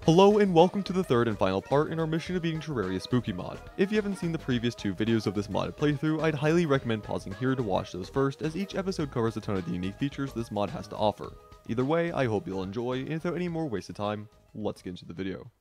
Hello and welcome to the third and final part in our mission of beating Terraria Spooky Mod. If you haven't seen the previous two videos of this modded playthrough, I'd highly recommend pausing here to watch those first, as each episode covers a ton of the unique features this mod has to offer. Either way, I hope you'll enjoy, and without any more waste of time, let's get into the video.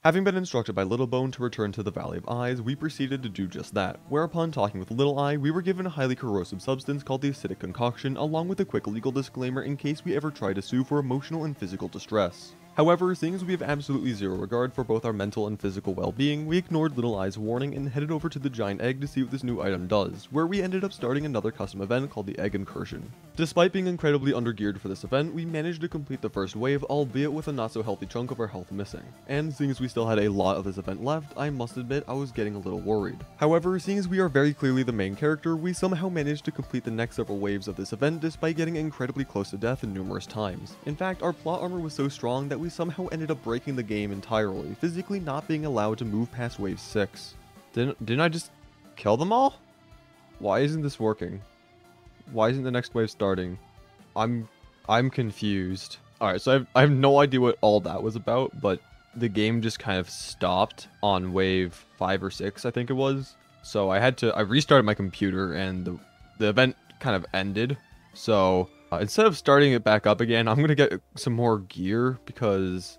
Having been instructed by Littlebone to return to the Valley of Eyes, we proceeded to do just that, whereupon talking with Little Eye, we were given a highly corrosive substance called the acidic concoction, along with a quick legal disclaimer in case we ever try to sue for emotional and physical distress. However, seeing as we have absolutely zero regard for both our mental and physical well-being, we ignored Little Eye's warning and headed over to the giant egg to see what this new item does, where we ended up starting another custom event called the Egg Incursion. Despite being incredibly undergeared for this event, we managed to complete the first wave, albeit with a not so healthy chunk of our health missing. And seeing as we still had a lot of this event left, I must admit I was getting a little worried. However, seeing as we are very clearly the main character, we somehow managed to complete the next several waves of this event despite getting incredibly close to death numerous times. In fact, our plot armor was so strong that we somehow ended up breaking the game entirely, physically not being allowed to move past wave 6. Didn't I just kill them all? Why isn't this working? Why isn't the next wave starting? I'm confused. Alright, so I have no idea what all that was about, but the game just kind of stopped on wave 5 or 6, I think it was. So I restarted my computer and the event kind of ended. So instead of starting it back up again, I'm going to get some more gear because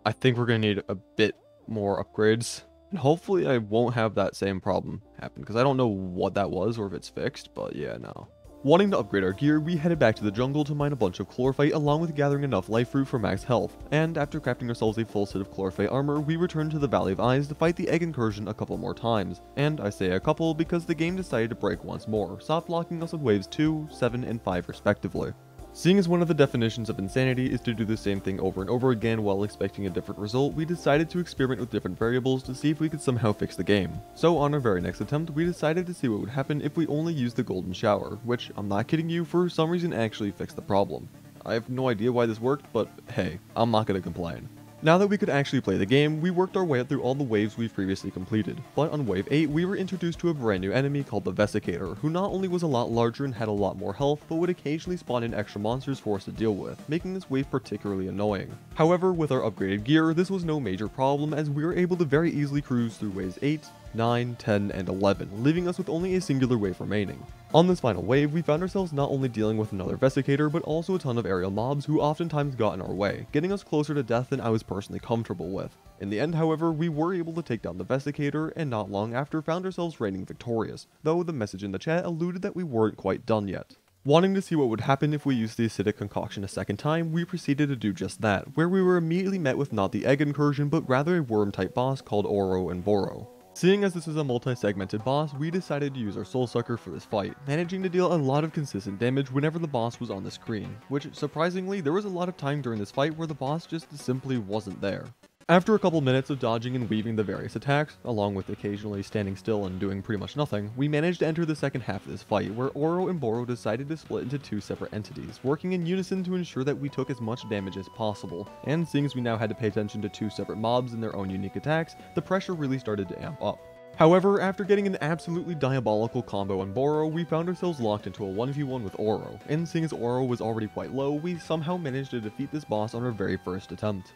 I think we're going to need a bit more upgrades. And hopefully I won't have that same problem happen, because I don't know what that was or if it's fixed, but yeah, no. Wanting to upgrade our gear, we headed back to the jungle to mine a bunch of chlorophyte along with gathering enough life fruit for max health, and after crafting ourselves a full set of chlorophyte armor, we returned to the Valley of Eyes to fight the Egg Incursion a couple more times. And I say a couple because the game decided to break once more, soft locking us with waves 2, 7, and 5 respectively. Seeing as one of the definitions of insanity is to do the same thing over and over again while expecting a different result, we decided to experiment with different variables to see if we could somehow fix the game. So on our very next attempt, we decided to see what would happen if we only used the golden shower, which, I'm not kidding you, for some reason actually fixed the problem. I have no idea why this worked, but hey, I'm not gonna complain. Now that we could actually play the game, we worked our way up through all the waves we've previously completed, but on wave 8 we were introduced to a brand new enemy called the Vesicator, who not only was a lot larger and had a lot more health, but would occasionally spawn in extra monsters for us to deal with, making this wave particularly annoying. However, with our upgraded gear, this was no major problem as we were able to very easily cruise through waves 8, 9, 10, and 11, leaving us with only a singular wave remaining. On this final wave, we found ourselves not only dealing with another Vesicator, but also a ton of aerial mobs who oftentimes got in our way, getting us closer to death than I was personally comfortable with. In the end, however, we were able to take down the Vesicator, and not long after found ourselves reigning victorious, though the message in the chat alluded that we weren't quite done yet. Wanting to see what would happen if we used the acidic concoction a second time, we proceeded to do just that, where we were immediately met with not the Egg Incursion, but rather a worm-type boss called Oro and Boro. Seeing as this is a multi-segmented boss, we decided to use our Soul Sucker for this fight, managing to deal a lot of consistent damage whenever the boss was on the screen, which surprisingly, there was a lot of time during this fight where the boss just simply wasn't there. After a couple minutes of dodging and weaving the various attacks, along with occasionally standing still and doing pretty much nothing, we managed to enter the second half of this fight, where Oro and Boro decided to split into two separate entities, working in unison to ensure that we took as much damage as possible, and seeing as we now had to pay attention to two separate mobs and their own unique attacks, the pressure really started to amp up. However, after getting an absolutely diabolical combo on Boro, we found ourselves locked into a 1v1 with Oro, and seeing as Oro was already quite low, we somehow managed to defeat this boss on our very first attempt.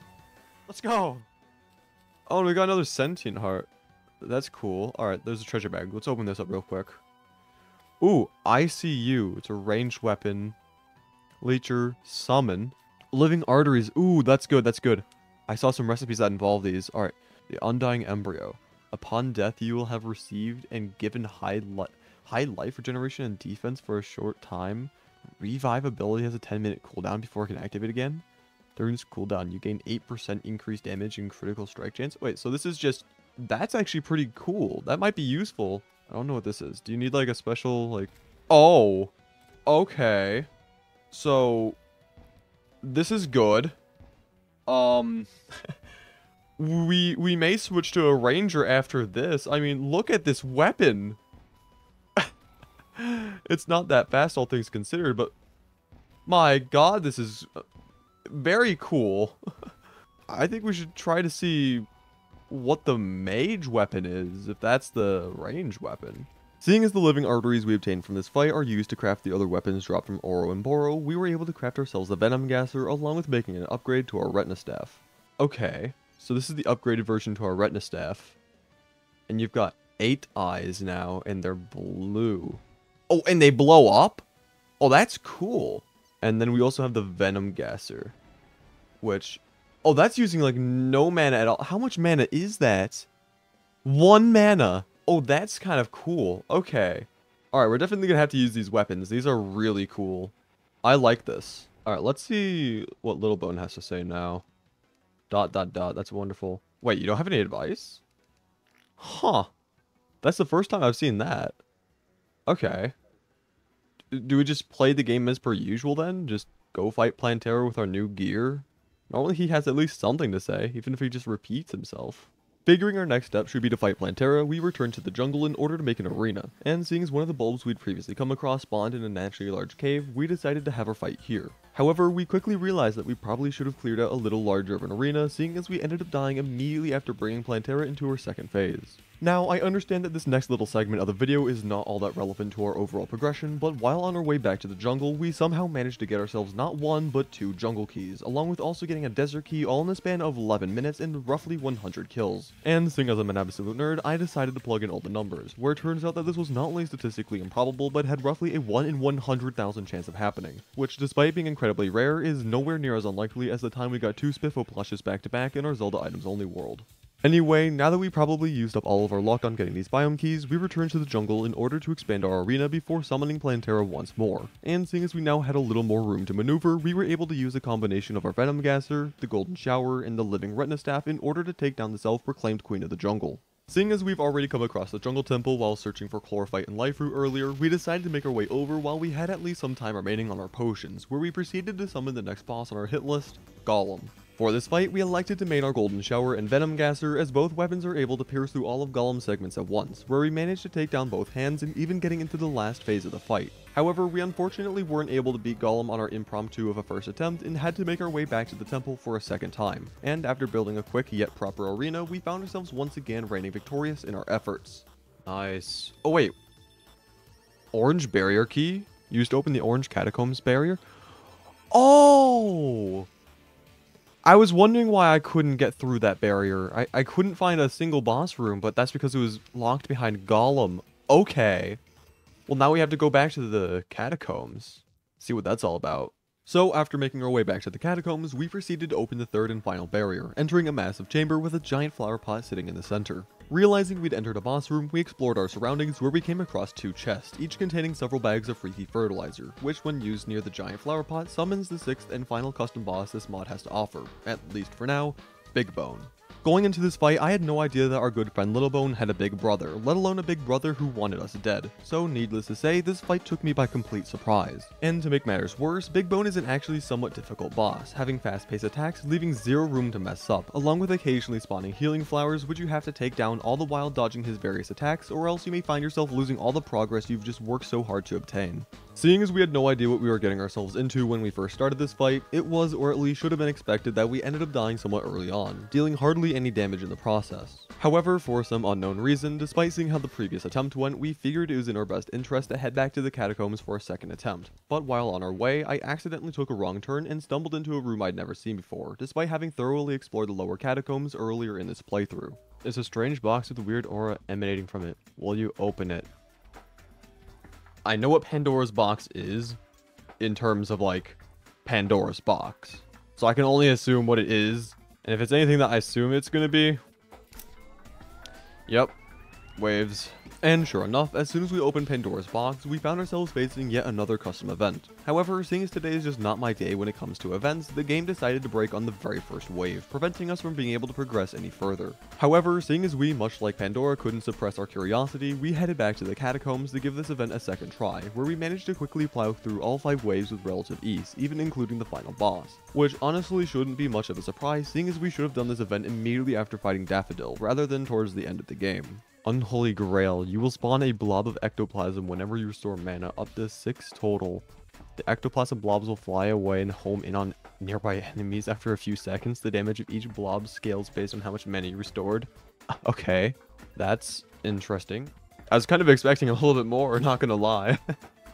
Let's go! Oh, we got another sentient heart. That's cool. Alright, there's a treasure bag. Let's open this up real quick. Ooh, ICU. It's a ranged weapon. Leecher. Summon. Living arteries. Ooh, that's good, that's good. I saw some recipes that involve these. Alright. The Undying Embryo. Upon death, you will have received and given high life regeneration and defense for a short time. Revive ability has a 10-minute cooldown before it can activate again. During this cooldown, you gain 8% increased damage and critical strike chance. Wait, so this is just... That's actually pretty cool. That might be useful. I don't know what this is. Do you need, like, a special, like... Oh! Okay. So... This is good. We may switch to a ranger after this. I mean, look at this weapon! It's not that fast, all things considered, but... My god, this is... very cool. I think we should try to see what the mage weapon is, if that's the range weapon. Seeing as the living arteries we obtained from this fight are used to craft the other weapons dropped from Oro and Boro, we were able to craft ourselves a venom gasser along with making an upgrade to our retina staff. Okay, so this is the upgraded version to our retina staff. And you've got 8 eyes now, and they're blue. Oh, and they blow up? Oh, that's cool. And then we also have the Venom Gasser, which... Oh, that's using, like, no mana at all. How much mana is that? 1 mana. Oh, that's kind of cool. Okay. Alright, we're definitely gonna have to use these weapons. These are really cool. I like this. Alright, let's see what Little Bone has to say now. ... That's wonderful. Wait, you don't have any advice? Huh. That's the first time I've seen that. Okay. Do we just play the game as per usual then? Just go fight Planta with our new gear? Normally he has at least something to say, even if he just repeats himself. Figuring our next step should be to fight Planta, we returned to the jungle in order to make an arena, and seeing as one of the bulbs we'd previously come across spawned in a naturally large cave, we decided to have our fight here. However, we quickly realized that we probably should have cleared out a little larger of an arena, seeing as we ended up dying immediately after bringing Planta into her second phase. Now, I understand that this next little segment of the video is not all that relevant to our overall progression, but while on our way back to the jungle, we somehow managed to get ourselves not 1, but 2 jungle keys, along with also getting a desert key all in the span of 11 minutes and roughly 100 kills. And seeing as I'm an absolute nerd, I decided to plug in all the numbers, where it turns out that this was not only statistically improbable, but had roughly a 1 in 100,000 chance of happening, which despite being incredibly rare, is nowhere near as unlikely as the time we got 2 Spiffo plushes back to back in our Zelda items only world. Anyway, now that we probably used up all of our luck on getting these biome keys, we returned to the jungle in order to expand our arena before summoning Planta once more. And seeing as we now had a little more room to maneuver, we were able to use a combination of our Venom Gasser, the Golden Shower, and the Living Retina Staff in order to take down the self-proclaimed Queen of the Jungle. Seeing as we've already come across the jungle temple while searching for Chlorophyte and Life Root earlier, we decided to make our way over while we had at least some time remaining on our potions, where we proceeded to summon the next boss on our hit list, Golem. For this fight, we elected to main our Golden Shower and Venom Gasser, as both weapons are able to pierce through all of Golem's segments at once, where we managed to take down both hands and even getting into the last phase of the fight. However, we unfortunately weren't able to beat Golem on our impromptu of a first attempt and had to make our way back to the temple for a second time, and after building a quick yet proper arena, we found ourselves once again reigning victorious in our efforts. Nice. Oh wait. Orange barrier key? Used to open the orange catacombs barrier? Oh! I was wondering why I couldn't get through that barrier. I couldn't find a single boss room, but that's because it was locked behind Golem. Okay. Well, now we have to go back to the catacombs. See what that's all about. So, after making our way back to the catacombs, we proceeded to open the third and final barrier, entering a massive chamber with a giant flower pot sitting in the center. Realizing we'd entered a boss room, we explored our surroundings where we came across 2 chests, each containing several bags of freaky fertilizer, which when used near the giant flower pot summons the 6th and final custom boss this mod has to offer, at least for now, Big Bone. Going into this fight, I had no idea that our good friend Little Bone had a big brother, let alone a big brother who wanted us dead. So needless to say, this fight took me by complete surprise. And to make matters worse, Big Bone is an actually somewhat difficult boss, having fast-paced attacks leaving zero room to mess up, along with occasionally spawning healing flowers which you have to take down all the while dodging his various attacks, or else you may find yourself losing all the progress you've just worked so hard to obtain. Seeing as we had no idea what we were getting ourselves into when we first started this fight, it was, or at least should have been expected, that we ended up dying somewhat early on, dealing hardly any damage in the process. However, for some unknown reason, despite seeing how the previous attempt went, we figured it was in our best interest to head back to the catacombs for a second attempt. But while on our way, I accidentally took a wrong turn and stumbled into a room I'd never seen before, despite having thoroughly explored the lower catacombs earlier in this playthrough. It's a strange box with a weird aura emanating from it. Will you open it? I know what Pandora's box is, in terms of, like, Pandora's box. So I can only assume what it is, and if it's anything that I assume it's gonna be... Yep. Waves. And sure enough, as soon as we opened Pandora's box, we found ourselves facing yet another custom event. However, seeing as today is just not my day when it comes to events, the game decided to break on the very first wave, preventing us from being able to progress any further. However, seeing as we, much like Pandora, couldn't suppress our curiosity, we headed back to the catacombs to give this event a second try, where we managed to quickly plow through all 5 waves with relative ease, even including the final boss. Which honestly shouldn't be much of a surprise, seeing as we should have done this event immediately after fighting Daffodil, rather than towards the end of the game. Unholy Grail. You will spawn a blob of ectoplasm whenever you restore mana, up to 6 total. The ectoplasm blobs will fly away and home in on nearby enemies after a few seconds. The damage of each blob scales based on how much mana you restored. Okay, that's interesting. I was kind of expecting a little bit more, not gonna lie.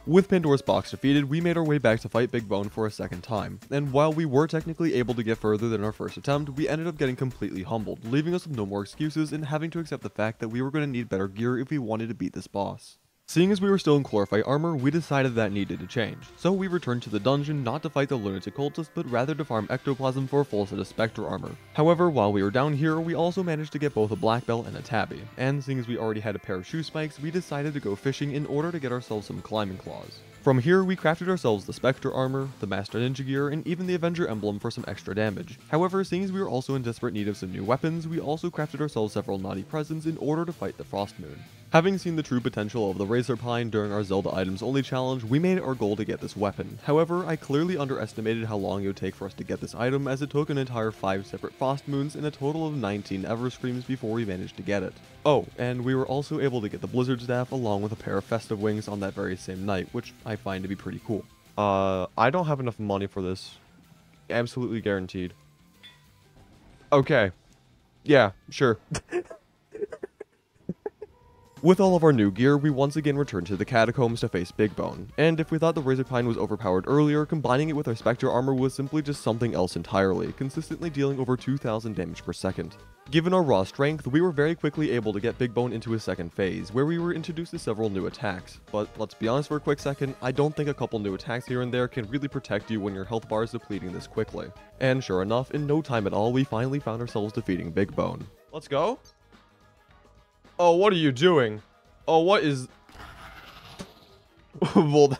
With Pandora's box defeated, we made our way back to fight Big Bone for a second time, and while we were technically able to get further than our first attempt, we ended up getting completely humbled, leaving us with no more excuses and having to accept the fact that we were going to need better gear if we wanted to beat this boss. Seeing as we were still in chlorophyte armor, we decided that needed to change, so we returned to the dungeon not to fight the Lunatic Cultist, but rather to farm ectoplasm for a full set of Spectre armor. However, while we were down here, we also managed to get both a black belt and a tabby, and seeing as we already had a pair of shoe spikes, we decided to go fishing in order to get ourselves some climbing claws. From here, we crafted ourselves the Spectre armor, the Master Ninja gear, and even the Avenger emblem for some extra damage. However, seeing as we were also in desperate need of some new weapons, we also crafted ourselves several naughty presents in order to fight the Frost Moon. Having seen the true potential of the Razor Pine during our Zelda Items Only challenge, we made it our goal to get this weapon. However, I clearly underestimated how long it would take for us to get this item, as it took an entire 5 separate Frost Moons and a total of 19 Ever Screams before we managed to get it. Oh, and we were also able to get the Blizzard Staff along with a pair of Festive Wings on that very same night, which I find to be pretty cool. I don't have enough money for this. Absolutely guaranteed. Okay. Yeah, sure. With all of our new gear, we once again returned to the catacombs to face Big Bone, and if we thought the Razor Pine was overpowered earlier, combining it with our Spectre armor was simply just something else entirely, consistently dealing over 2,000 damage per second. Given our raw strength, we were very quickly able to get Big Bone into his second phase, where we were introduced to several new attacks, but let's be honest for a quick second, I don't think a couple new attacks here and there can really protect you when your health bar is depleting this quickly. And sure enough, in no time at all, we finally found ourselves defeating Big Bone. Let's go? Oh, what are you doing? Oh, what is... well,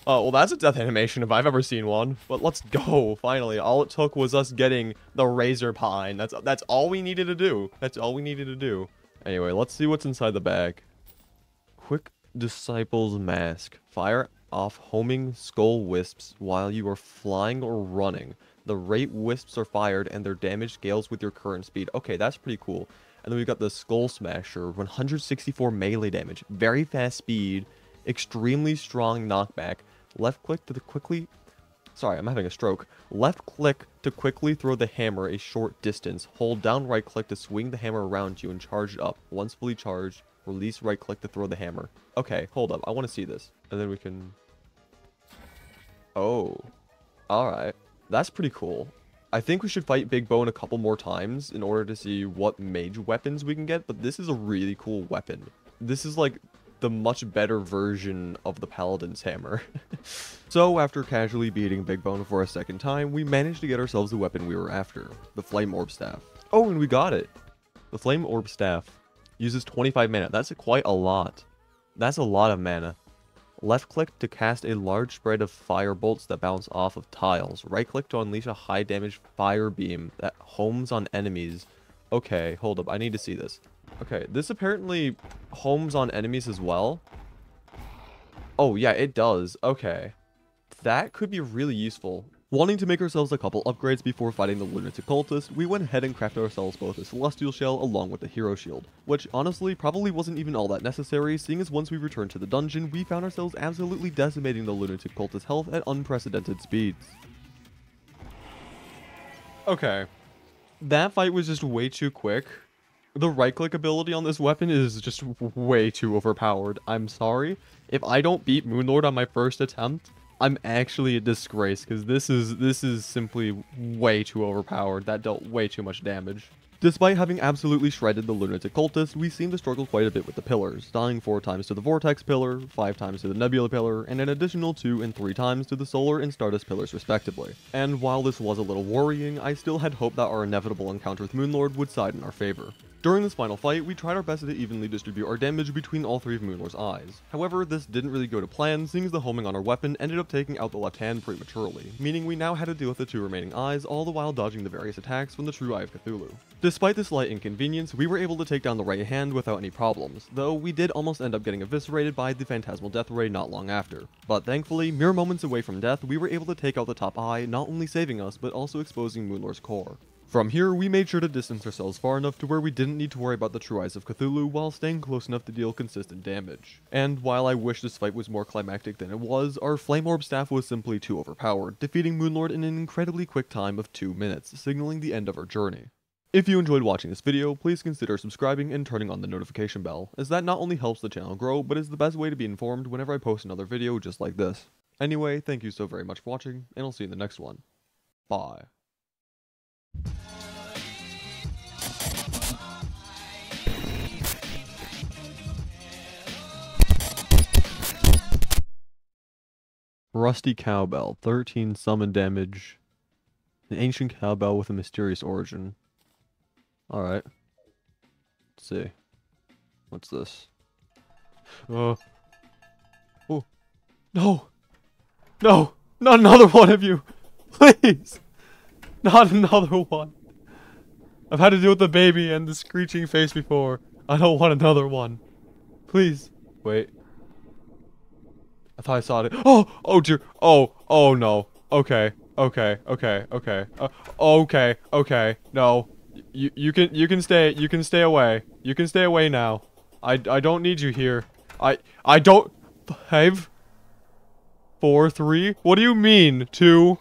oh, well, that's a death animation if I've ever seen one. But let's go, finally. All it took was us getting the Razor Pine. That's all we needed to do. That's all we needed to do. Anyway, let's see what's inside the bag. Quick Disciple's Mask. Fire off homing skull wisps while you are flying or running. The rate wisps are fired and their damage scales with your current speed. Okay, that's pretty cool. And then we've got the Skull Smasher, 164 melee damage, very fast speed, extremely strong knockback. Left click to quickly... Sorry, I'm having a stroke. Left click to quickly throw the hammer a short distance. Hold down right click to swing the hammer around you and charge it up. Once fully charged, release right click to throw the hammer. Okay, hold up. I want to see this. And then we can... Oh. Alright. That's pretty cool. I think we should fight Big Bone a couple more times in order to see what mage weapons we can get, but this is a really cool weapon. This is like the much better version of the Paladin's Hammer. So after casually beating Big Bone for a second time, we managed to get ourselves the weapon we were after, the Flame Orb Staff. Oh, and we got it! The Flame Orb Staff uses 25 mana. That's quite a lot. That's a lot of mana. Left click to cast a large spread of fire bolts that bounce off of tiles. Right click to unleash a high damage fire beam that homes on enemies. Okay, hold up. I need to see this. Okay, this apparently homes on enemies as well. Oh, yeah, it does. Okay. That could be really useful. Wanting to make ourselves a couple upgrades before fighting the Lunatic Cultist, we went ahead and crafted ourselves both a Celestial Shell along with the Hero Shield, which honestly probably wasn't even all that necessary, seeing as once we returned to the dungeon, we found ourselves absolutely decimating the Lunatic Cultist health at unprecedented speeds. Okay. That fight was just way too quick. The right-click ability on this weapon is just way too overpowered. I'm sorry. If I don't beat Moonlord on my first attempt, I'm actually a disgrace, because this is simply way too overpowered. That dealt way too much damage. Despite having absolutely shredded the Lunatic Cultist, we seem to struggle quite a bit with the pillars, dying 4 times to the Vortex Pillar, 5 times to the Nebula Pillar, and an additional 2 and 3 times to the Solar and Stardust Pillars respectively. And while this was a little worrying, I still had hope that our inevitable encounter with Moonlord would side in our favor. During this final fight, we tried our best to evenly distribute our damage between all 3 of Moonlord's eyes. However, this didn't really go to plan, seeing as the homing on our weapon ended up taking out the left hand prematurely, meaning we now had to deal with the 2 remaining eyes, all the while dodging the various attacks from the true Eye of Cthulhu. Despite this slight inconvenience, we were able to take down the right hand without any problems, though we did almost end up getting eviscerated by the Phantasmal Death Ray not long after. But thankfully, mere moments away from death, we were able to take out the top eye, not only saving us, but also exposing Moonlord's core. From here, we made sure to distance ourselves far enough to where we didn't need to worry about the true Eyes of Cthulhu while staying close enough to deal consistent damage. And while I wish this fight was more climactic than it was, our Flame Orb Staff was simply too overpowered, defeating Moonlord in an incredibly quick time of 2 minutes, signaling the end of our journey. If you enjoyed watching this video, please consider subscribing and turning on the notification bell, as that not only helps the channel grow, but is the best way to be informed whenever I post another video just like this. Anyway, thank you so very much for watching, and I'll see you in the next one. Bye. Rusty Cowbell, 13 summon damage. An ancient cowbell with a mysterious origin. Alright. Let's see. What's this? Oh. No! No! Not another one of you! Please! Not another one! I've had to deal with the baby and the screeching face before. I don't want another one. Please. Wait. I thought I saw it. Oh! Oh dear. Oh. Oh no. Okay. Okay. Okay. Okay. Okay. Okay. No. You can stay away. You can stay away now. I don't need you here. I don't. 5, 4, 3. What do you mean? 2.